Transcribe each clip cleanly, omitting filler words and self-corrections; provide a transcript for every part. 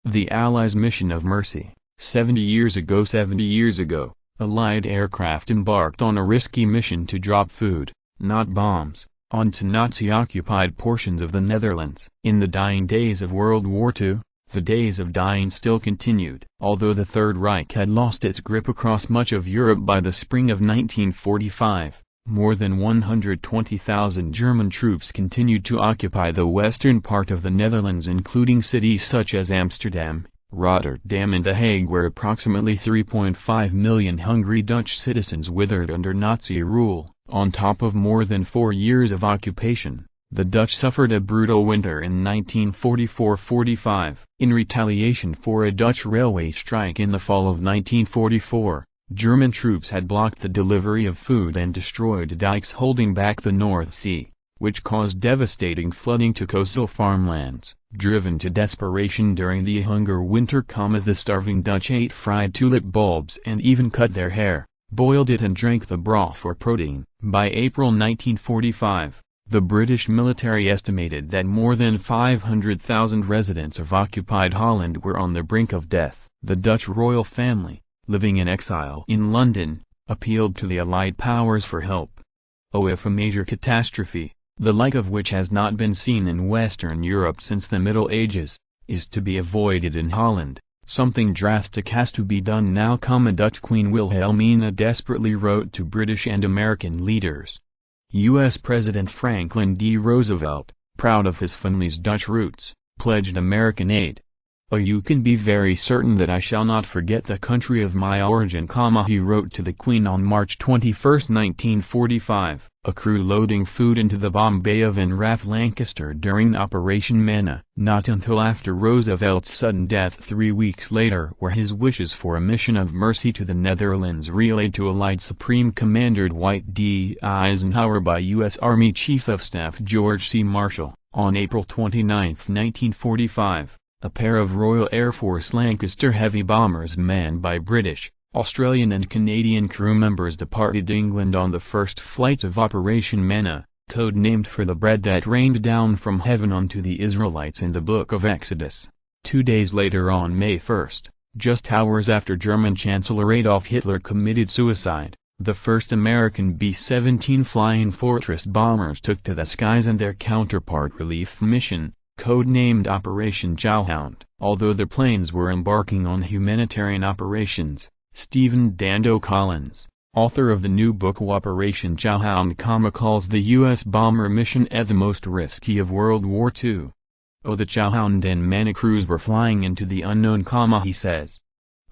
The Allies' mission of mercy. 70 years ago, Allied aircraft embarked on a risky mission to drop food, not bombs, onto Nazi-occupied portions of the Netherlands. In the dying days of World War II, the days of dying still continued. Although the Third Reich had lost its grip across much of Europe by the spring of 1945, more than 120,000 German troops continued to occupy the western part of the Netherlands, including cities such as Amsterdam, Rotterdam and The Hague, where approximately 3.5 million hungry Dutch citizens withered under Nazi rule. On top of more than 4 years of occupation, the Dutch suffered a brutal winter in 1944–45. In retaliation for a Dutch railway strike in the fall of 1944, German troops had blocked the delivery of food and destroyed dikes holding back the North Sea, which caused devastating flooding to coastal farmlands. Driven to desperation during the hunger winter, the starving Dutch ate fried tulip bulbs and even cut their hair, boiled it and drank the broth for protein. By April 1945, the British military estimated that more than 500,000 residents of occupied Holland were on the brink of death. The Dutch royal family, living in exile in London, appealed to the Allied powers for help. Oh, if a major catastrophe, the like of which has not been seen in Western Europe since the Middle Ages, is to be avoided in Holland, something drastic has to be done now. Dutch Queen Wilhelmina desperately wrote to British and American leaders. U.S. President Franklin D. Roosevelt, proud of his family's Dutch roots, pledged American aid. "Oh, you can be very certain that I shall not forget the country of my origin," he wrote to the Queen on March 21, 1945. A crew loading food into the bomb bay of RAF Lancaster during Operation Manna. Not until after Roosevelt's sudden death 3 weeks later were his wishes for a mission of mercy to the Netherlands relayed to Allied Supreme Commander Dwight D. Eisenhower by U.S. Army Chief of Staff George C. Marshall. On April 29, 1945, a pair of Royal Air Force Lancaster heavy bombers manned by British, Australian and Canadian crew members departed England on the first flights of Operation Manna, code-named for the bread that rained down from heaven onto the Israelites in the Book of Exodus. 2 days later, on May 1, just hours after German Chancellor Adolf Hitler committed suicide, the first American B-17 Flying Fortress bombers took to the skies and their counterpart relief mission, code-named Operation Jawhound. Although the planes were embarking on humanitarian operations, Stephen Dando Collins, author of the new book Operation Jawhound, calls the U.S. bomber mission the most risky of World War II. "Oh, the Jawhound and Manna crews were flying into the unknown, he says.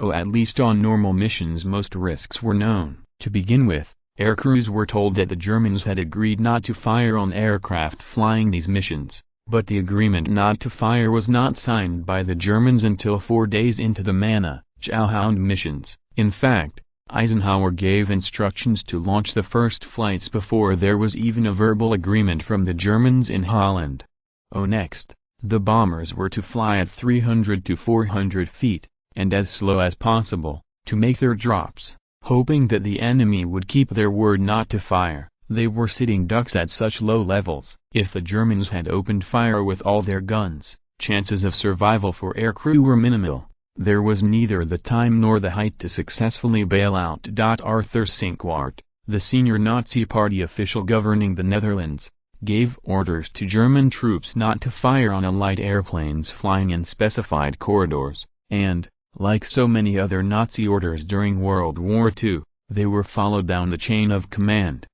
Oh, at least on normal missions most risks were known. To begin with, air crews were told that the Germans had agreed not to fire on aircraft flying these missions, but the agreement not to fire was not signed by the Germans until 4 days into the Manna, Jawhound missions. In fact, Eisenhower gave instructions to launch the first flights before there was even a verbal agreement from the Germans in Holland. Oh, next, the bombers were to fly at 300 to 400 feet, and as slow as possible, to make their drops, hoping that the enemy would keep their word not to fire. They were sitting ducks at such low levels. If the Germans had opened fire with all their guns, chances of survival for aircrew were minimal. There was neither the time nor the height to successfully bail out. Arthur Cinquart, the senior Nazi Party official governing the Netherlands, gave orders to German troops not to fire on Allied airplanes flying in specified corridors, and, like so many other Nazi orders during World War II, they were followed down the chain of command.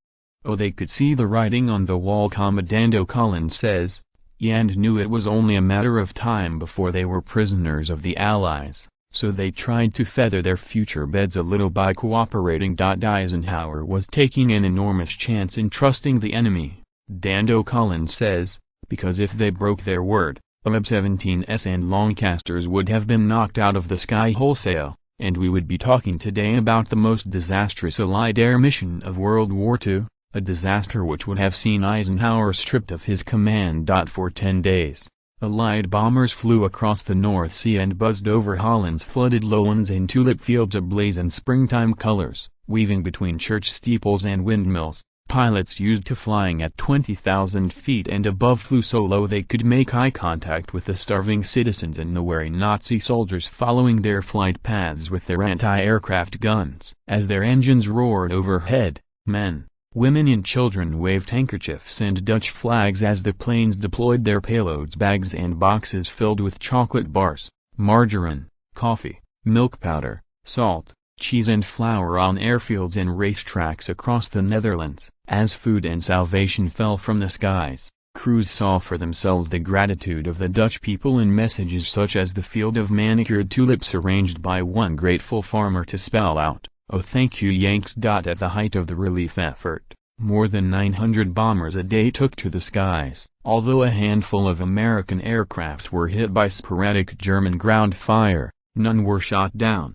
Oh, they could see the writing on the wall, Dando Collins says, and knew it was only a matter of time before they were prisoners of the Allies, so they tried to feather their future beds a little by cooperating. Eisenhower was taking an enormous chance in trusting the enemy, Dando Collins says, because if they broke their word, MiG-17s and Lancasters would have been knocked out of the sky wholesale, and we would be talking today about the most disastrous Allied air mission of World War II. A disaster which would have seen Eisenhower stripped of his command. For 10 days, Allied bombers flew across the North Sea and buzzed over Holland's flooded lowlands in tulip fields ablaze in springtime colors, weaving between church steeples and windmills, pilots used to flying at 20,000 feet and above flew so low they could make eye contact with the starving citizens and the wary Nazi soldiers following their flight paths with their anti-aircraft guns. As their engines roared overhead, men, women and children waved handkerchiefs and Dutch flags as the planes deployed their payloads, bags and boxes filled with chocolate bars, margarine, coffee, milk powder, salt, cheese and flour on airfields and racetracks across the Netherlands. As food and salvation fell from the skies, crews saw for themselves the gratitude of the Dutch people in messages such as the field of manicured tulips arranged by one grateful farmer to spell out, "Oh thank you Yanks." At the height of the relief effort, more than 900 bombers a day took to the skies. Although a handful of American aircrafts were hit by sporadic German ground fire, none were shot down.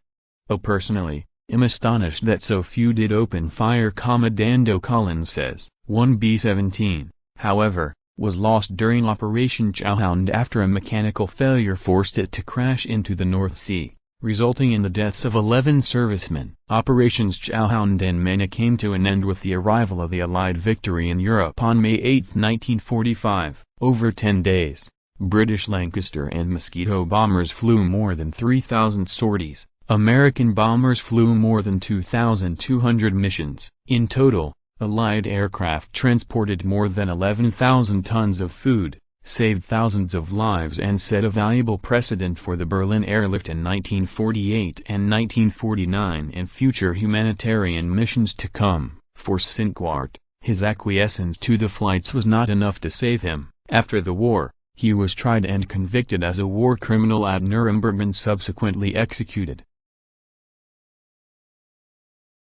"Oh personally, am astonished that so few did open fire," Commandando Collins says. One B-17, however, was lost during Operation Chowhound after a mechanical failure forced it to crash into the North Sea, resulting in the deaths of 11 servicemen. Operations Chowhound and Mena came to an end with the arrival of the Allied victory in Europe on May 8, 1945. Over 10 days, British Lancaster and Mosquito bombers flew more than 3,000 sorties. American bombers flew more than 2,200 missions. In total, Allied aircraft transported more than 11,000 tons of food, saved thousands of lives and set a valuable precedent for the Berlin airlift in 1948 and 1949 and future humanitarian missions to come. For Cinquart, his acquiescence to the flights was not enough to save him. After the war, he was tried and convicted as a war criminal at Nuremberg and subsequently executed.